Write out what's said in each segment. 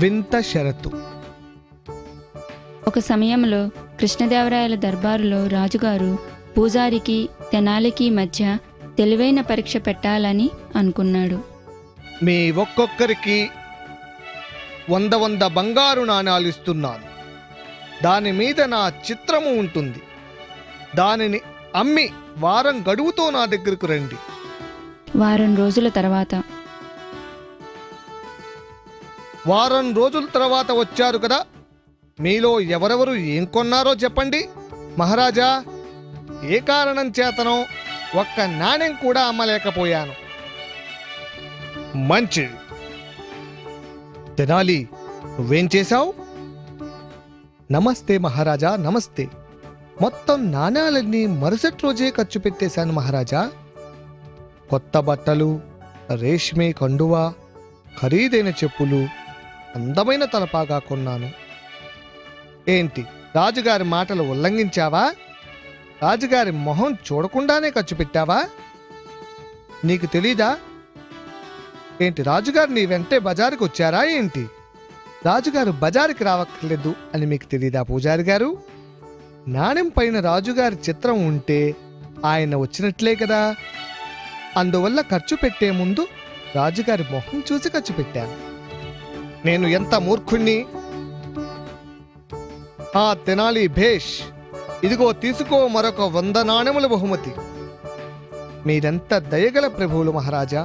వింత షరతు. ఒక సమయంలో కృష్ణదేవరాయల దర్బారులో రాజుగారు పూజారికి తెనాలికి మధ్య తెలివైన పరీక్ష పెట్టాలని అనుకున్నాడు. మీ ఒక్కొక్కరికి 100 బంగారు నాణాలు ఇస్తున్నాను. దాని మీద నా చిత్రము ఉంటుంది. దానిని అమ్మి వారం గడువుతో నా దగ్గరకు రండి. వారం రోజుల తర్వాత వచ్చారు కదా, మీలో ఎవరెవరు ఏం కొన్నారో చెప్పండి. మహారాజా, ఏ కారణం చేతనో ఒక్క నాణెం కూడా అమ్మలేకపోయాను. మంచిది. తెనాలి, నువ్వేం చేశావు? నమస్తే మహారాజా, నమస్తే. మొత్తం నాణాలన్నీ మరుసటి రోజే ఖర్చు పెట్టేశాను మహారాజా. కొత్త బట్టలు, రేష్మే కండువా, ఖరీదైన చెప్పులు, అందమైన తలపాగా కొన్నాను. ఏంటి, రాజుగారి మాటలు ఉల్లంఘించావా? రాజుగారి మొహం చూడకుండానే ఖర్చు పెట్టావా? నీకు తెలీదా ఏంటి? రాజుగారు నీ వెంటే బజారుకి వచ్చారా ఏంటి? రాజుగారు బజారుకి రావక్కర్లేదు అని మీకు తెలీదా పూజారి గారు? నాణెం పైన రాజుగారి చిత్రం ఉంటే ఆయన వచ్చినట్లే కదా. అందువల్ల ఖర్చు పెట్టే ముందు రాజుగారి మొహం చూసి ఖర్చు పెట్టాను. నేను ఎంత మూర్ఖుణ్ణి! ఆ తెనాలి భేష్, ఇదిగో తీసుకో మరొక 100 నాణెముల బహుమతి. మీరెంత దయగల ప్రభువులు మహారాజా.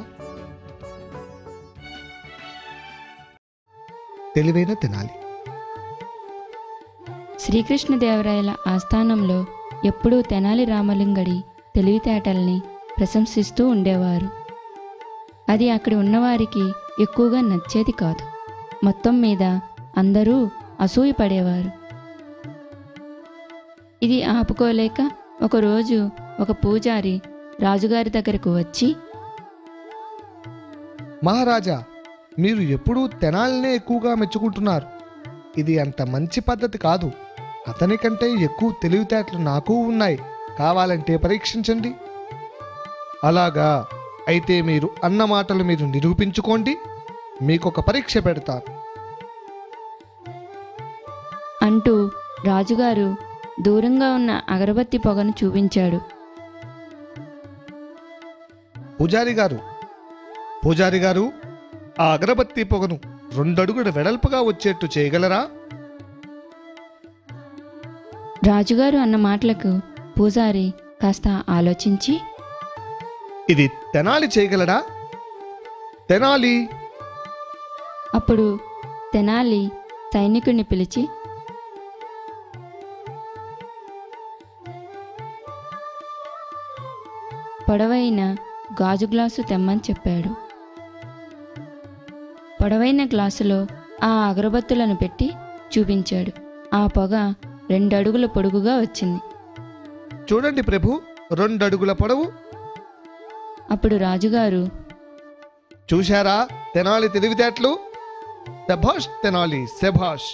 తెలివైన తెనాలి. శ్రీకృష్ణదేవరాయల ఆస్థానంలో ఎప్పుడూ తెనాలి రామలింగడి తెలివితేటల్ని ప్రశంసిస్తూ ఉండేవారు. అది అక్కడి ఉన్నవారికి ఎక్కువగా నచ్చేది కాదు. మొత్తం మీద అందరూ అసూయపడేవారు. ఇది ఆపుకోలేక ఒకరోజు ఒక పూజారి రాజుగారి దగ్గరకు వచ్చి, మహారాజా, మీరు ఎప్పుడూ తెనాలినే ఎక్కువగా మెచ్చుకుంటున్నారు. ఇది అంత మంచి పద్ధతి కాదు. అతనికంటే ఎక్కువ తెలివితేటలు నాకు ఉన్నాయి. కావాలంటే పరీక్షించండి. అలాగా? అయితే మీరు అన్న మాటలు మీరు నిరూపించుకోండి. మీకొక పరీక్ష పెడతాను అంటూ రాజుగారు దూరంగా ఉన్న అగరబత్తి పొగను చూపించాడు. పూజారి గారు, ఆ అగరబత్తి పొగను 2 అడుగుల వెడల్పుగా వచ్చేట్టు చేయగలరా? రాజుగారు అన్న మాటలకు పూజారి కాస్త ఆలోచించి, ఇది తెనాలి చేయగలడా? తెనాలి! అప్పుడు తెనాలి సైనికుడిని పిలిచి, పొడవైన గాజు గ్లాసు తెమ్మని చెప్పాడు. పొడవైన గ్లాసులో ఆ అగరబత్తులను పెట్టి చూపించాడు. ఆ పొగ 2 అడుగుల పొడుగుగా వచ్చింది. చూడండి ప్రభు, 2 అడుగుల పొడవు. అప్పుడు రాజుగారు, చూశారా తెనాలి తెలివితేటలు? శభాష్ తెనాలి, శభాష్.